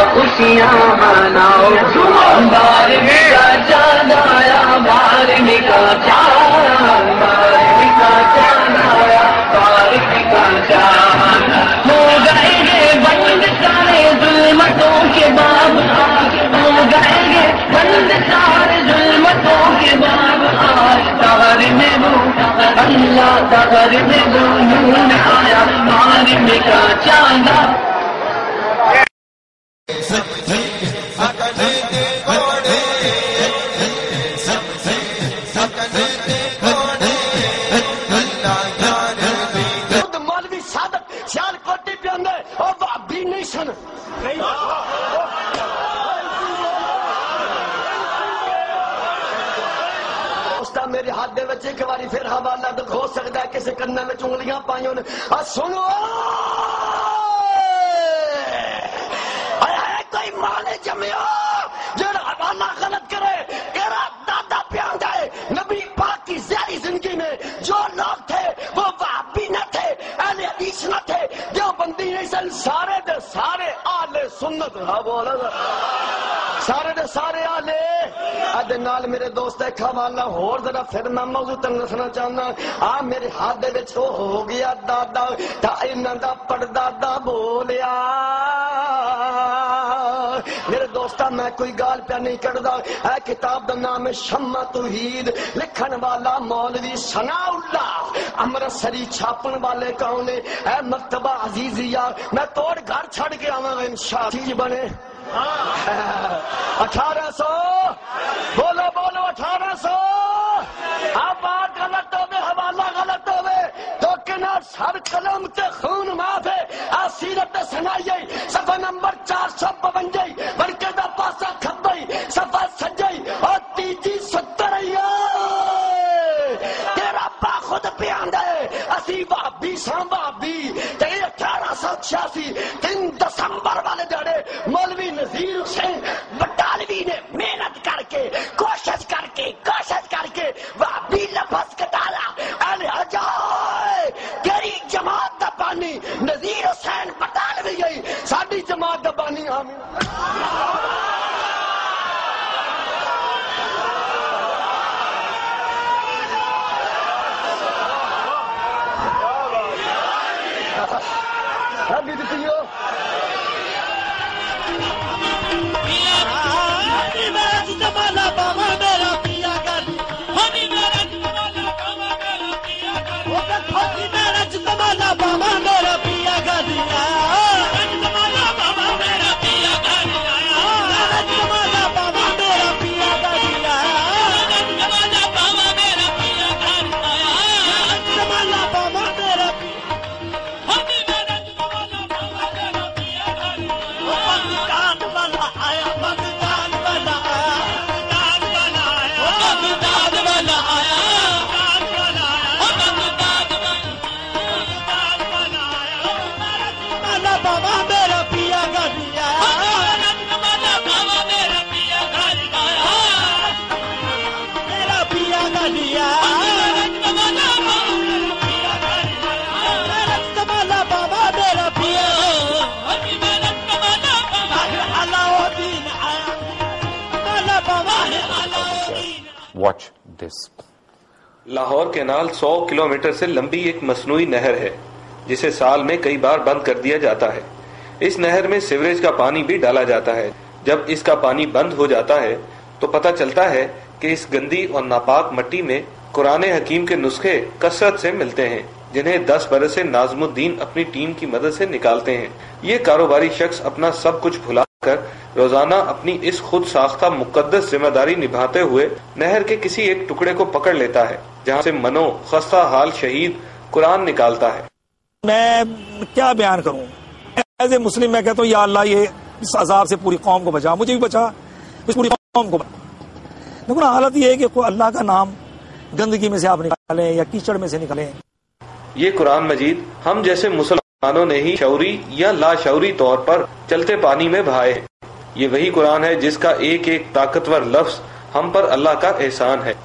खुशियाँ मनाओ, बारहवीं का चाँद आया, बारहवीं का चाँद, बारहवीं का चाँद आया, बारहवीं का चाँद। हो जाएंगे बंद सारे जुल्मतों के बाब, हो जाएंगे बंद सारे जुल्मतों के बाब। आज तहर में वो अल्लाह, तहर में वो नूर आया, बारहवीं का चाँद। मौलवी सादक सियालकोटी पे आंदे और भाभी नहीं सन उसका मेरे हाथ दे बच्चे एक बारी फिर हवाला तो हो सकता है किसी कन्ना में उंगलियां पाइयों ने। सुनो कोई माले जमियो जरा हवाला गलत करे, तेरा दादा प्यार जाए नबी पाक की ज़ाती जिंदगी में जो लोग थे वो वहाबी न थे, अहले हदीस न थे, देवबंदी नहीं सन, सारे दे सारे आले सुन्नत। हाँ बोला सारे दे सारे आले अद नाल मेरे दोस्त एक हवाला होर जरा फिर मैं मौजू तक दसना चाहना। आ मेरे हाथ दे विच हो गया दादा ता इन्हां दा पड़दादा बोलिया। मेरे दोस्ता मैं कोई गाल प्या नहीं करदा, है किताब का नाम है शम्मा तौहीद, लिखन वाला मौलवी सनाउल्ला अमृतसरी, छापन वाले कौन है मकतबा अजीजिया। मैं तोड़ घर छड़ के आवांगा इंशाअल्लाह। चीज बने 1800 बोलो बोलो 1800। आप बात गलत हो गए, हवाला गलत हो गए तो किनार सर कलम ते खून माफ है। आ सीरत सुनाई सफा नंबर 452 बड़के दा पासा खब्बई सफा सज्जई और तीजी 70 तेरा पा खुद पे आंदा है असी भाभी सां भाभी। 1886 3 दिसंबर वाले दिहाड़े मौलवी नजीर हुसैन बटालवी ने मेहनत करके कोशिश करके भाभी लफज कटाला। अरे हजाए तेरी जमात दा पानी नजीर हुसैन बटालवी गई, साडी जमात दा पानी आमीन। अभी दिखियो Watch this. Lahore canal 100 kilometre से लंबी एक मसनूई नहर है जिसे साल में कई बार बंद कर दिया जाता है। इस नहर में सीवरेज का पानी भी डाला जाता है। जब इसका पानी बंद हो जाता है तो पता चलता है कि इस गंदी और नापाक मिट्टी में कुरान हकीम के नुस्खे कसरत से मिलते हैं, जिन्हें 10 बरस से नाज़मुद्दीन अपनी टीम की मदद से निकालते हैं। ये कारोबारी शख्स अपना सब कुछ भुलाकर रोजाना अपनी इस खुद साख्ता मुकद्दस जिम्मेदारी निभाते हुए नहर के किसी एक टुकड़े को पकड़ लेता है, जहाँ से मनो खस्ता हाल शहीद कुरान निकालता है। मैं क्या बयान करूं? एज ए मुस्लिम मैं कहता हूं या अल्लाह ये इस अजाब से पूरी कौम को बचा, मुझे भी बचा, इस पूरी कौम को बचा। लेकिन हालत ये है कि कोई अल्लाह का नाम गंदगी में से आप निकालें या कीचड़ में से निकालें। ये कुरान मजीद हम जैसे मुसलमानों ने ही शऊरी या लाशऊरी तौर पर चलते पानी में बहाए है। ये वही कुरान है जिसका एक एक ताकतवर लफ्ज हम पर अल्लाह का एहसान है।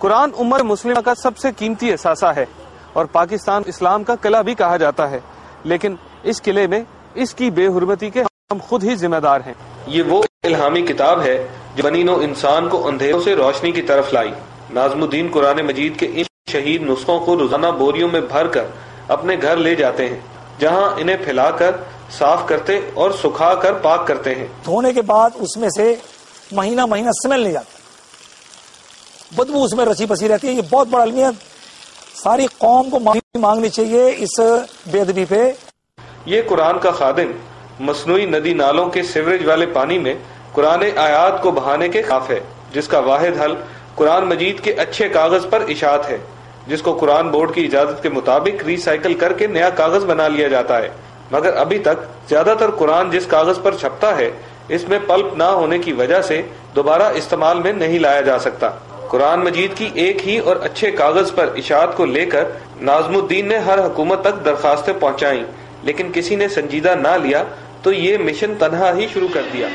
कुरान उम्मत मुस्लिमा का सबसे कीमती असासा है और पाकिस्तान इस्लाम का किला भी कहा जाता है, लेकिन इस किले में इसकी बेहुरमती के हम खुद ही जिम्मेदार हैं। ये वो इल्हामी किताब है जो बनी नौ इंसान को अंधेरों से रोशनी की तरफ लाई। नाज़मुद्दीन कुरान मजीद के इन शहीद नुस्खों को रोजाना बोरियों में भर कर अपने घर ले जाते हैं, जहाँ इन्हें फैलाकर साफ करते और सुखा कर पाक करते हैं। धोने के बाद उसमें से महीना महीना स्मेल नहीं जाता, बदबू उसमें रची बसी रहती है। ये बहुत बड़ा अलमी है, सारी कौम को माफी मांगनी चाहिए इस बेअदबी पे। ये कुरान का खादिम मसनूई नदी नालों के सीवरेज वाले पानी में कुरान आयात को बहाने के खिलाफ है, जिसका वाहिद हल कुरान मजीद के अच्छे कागज पर इशात है, जिसको कुरान बोर्ड की इजाजत के मुताबिक रिसाइकिल करके नया कागज बना लिया जाता है। मगर अभी तक ज्यादातर कुरान जिस कागज पर छपता है इसमें पल्प ना होने की वजह से दोबारा इस्तेमाल में नहीं लाया जा सकता। कुरान मजीद की एक ही और अच्छे कागज पर इशात को लेकर नाज़मुद्दीन ने हर हुकूमत तक दरखास्तें पहुंचाई, लेकिन किसी ने संजीदा ना लिया तो ये मिशन तन्हा ही शुरू कर दिया।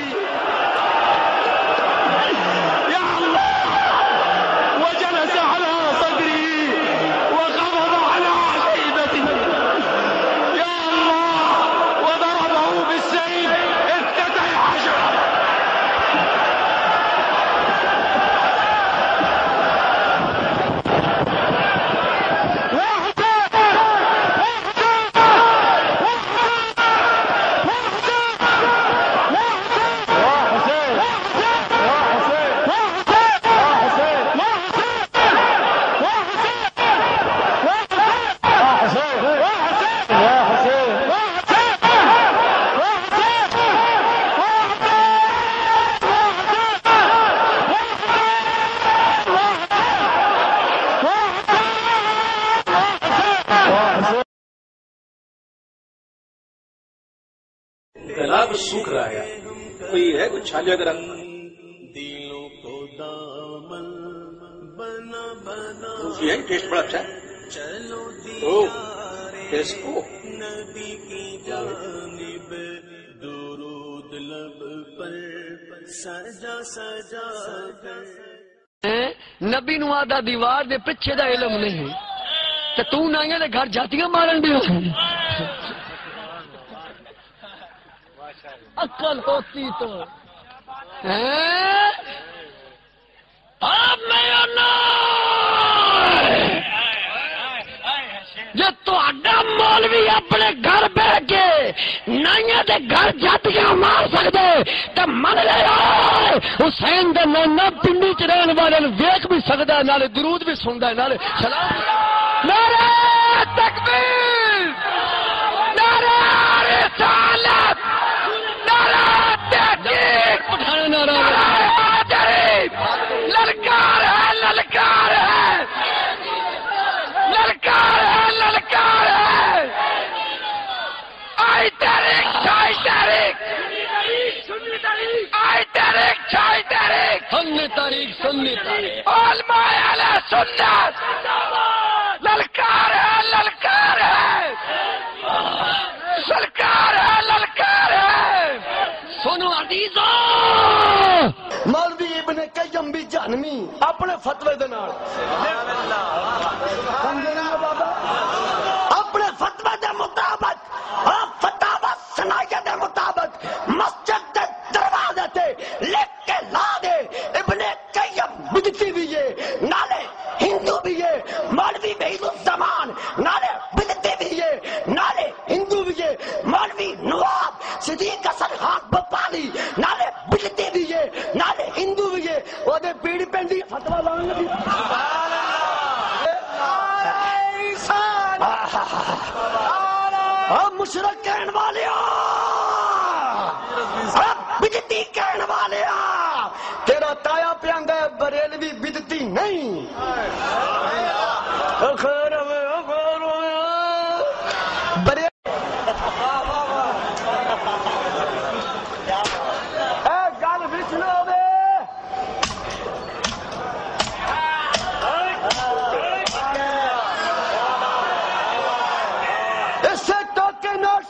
तालाब सूख रहा है, कोई है कुछ छाजा का रंग दिलों को दामन बना बना है, टेस्ट बड़ा अच्छा है। चलो टेस्ट को नबी की जानिब दुरूद लब पर सजा सजा कर। नबी नु आदा दीवार दे पिछे दा इलम नहीं ते तू नाइयां दे घर जातियां मारन दिया। अक्ल होती तो अब मैं जे तुहाडा मौलवी अपने घर बह के नाइयां दे घर जातियां मार सकदे ते मन ले हुसैन दे नाना पिंडी च रहन वाले वेख भी सकदा, नाले दरूद भी सुनदा, नाले सलाम। नारे तकबीर, नारे रिसालत, ललकार है, ललकार है, ललकार है, ललकार है। आई तारीख, छाई तारीख, आई तारीख, छाई तारीख, सुन्नी तारीख, सुन्नी तारीख, उलमाए अहले सुन्नत। ललकार है, ललकार है, ललकार है, ललकार है। सुनो अजीजो, मौलवी इब्ने कय्यम भी जानवी अपने फतवे दे नाल अपने फतवे दे मुताबिक फतावा सनाया दे मुताबिक मस्जिद के दरवाजे ते लिख के ला दे इब्ने कय्यम बिदती भी है, नाले हिंदू भी है। मौलवी बेईमान नाले बिदती भी है, नाले हिंदू भी है। मौलवी नवाब सिद्दीक हसन खान बपाली नाले बिदती भी है, नाले हिंदू भी है। ओदे पीड़ी पेंदी फतवा लाने लगी। अब मुशरक कहने वाले बिदती कहने वाले तेरा ताया प्यांगा बरेलवी बिदती नहीं।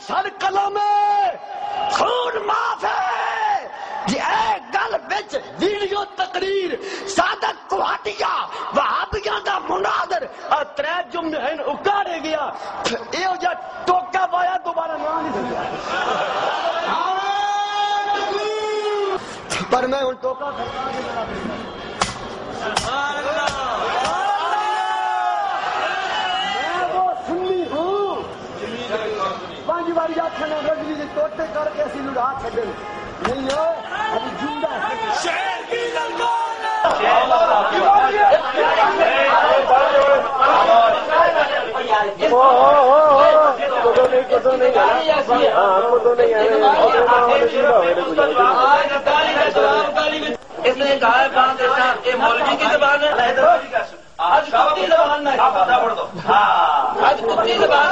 सन कलम खून माफ है ये गल विच वीडियो तकरीर सादक कुहाटिया वहाबियां दा मुनादर और 3 जुमले हैं उगाड़े गया एहो जा टोका पाया दोबारा ना नहीं सकता पर मैं उन टोका मैं वो सुन्नी हूँ 5 बार आखना रजनी के टोटे करके ऐसी लुढ़ा छड़े नहीं हो अभी जिंदा शेर की इसने कहा ये मौलवी की जबान है आज कुत्ती जबान में पढ़ दो आज कुत्ती जबान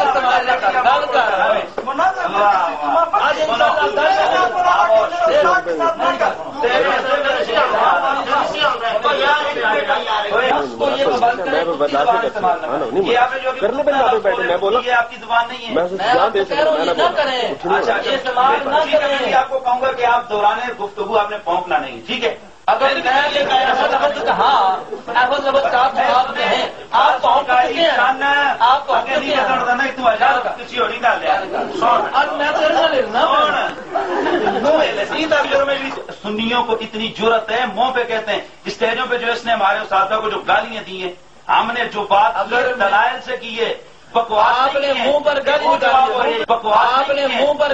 इस्तेमाल मैं बोला ये आपकी जुबान नहीं है अच्छा ये इस्तेमाल न करें आपको कहूंगा कि आप दौरान गुफ्तगू आपने पहुंचना नहीं ठीक है अगर मैं ये लफ्ज कहा ऐसा लफ्ज आप में है आप आप किसी और निकाल सुन्नियों को इतनी जुर्रत है मुंह पे कहते हैं स्टेजों पे जो इसने हमारे उस्ताद को जो गालियां दी है हमने जो बात अगर दलाइल से की है बकवास आपने मुंह पर गाली निकाली बकवास आपने मुंह पर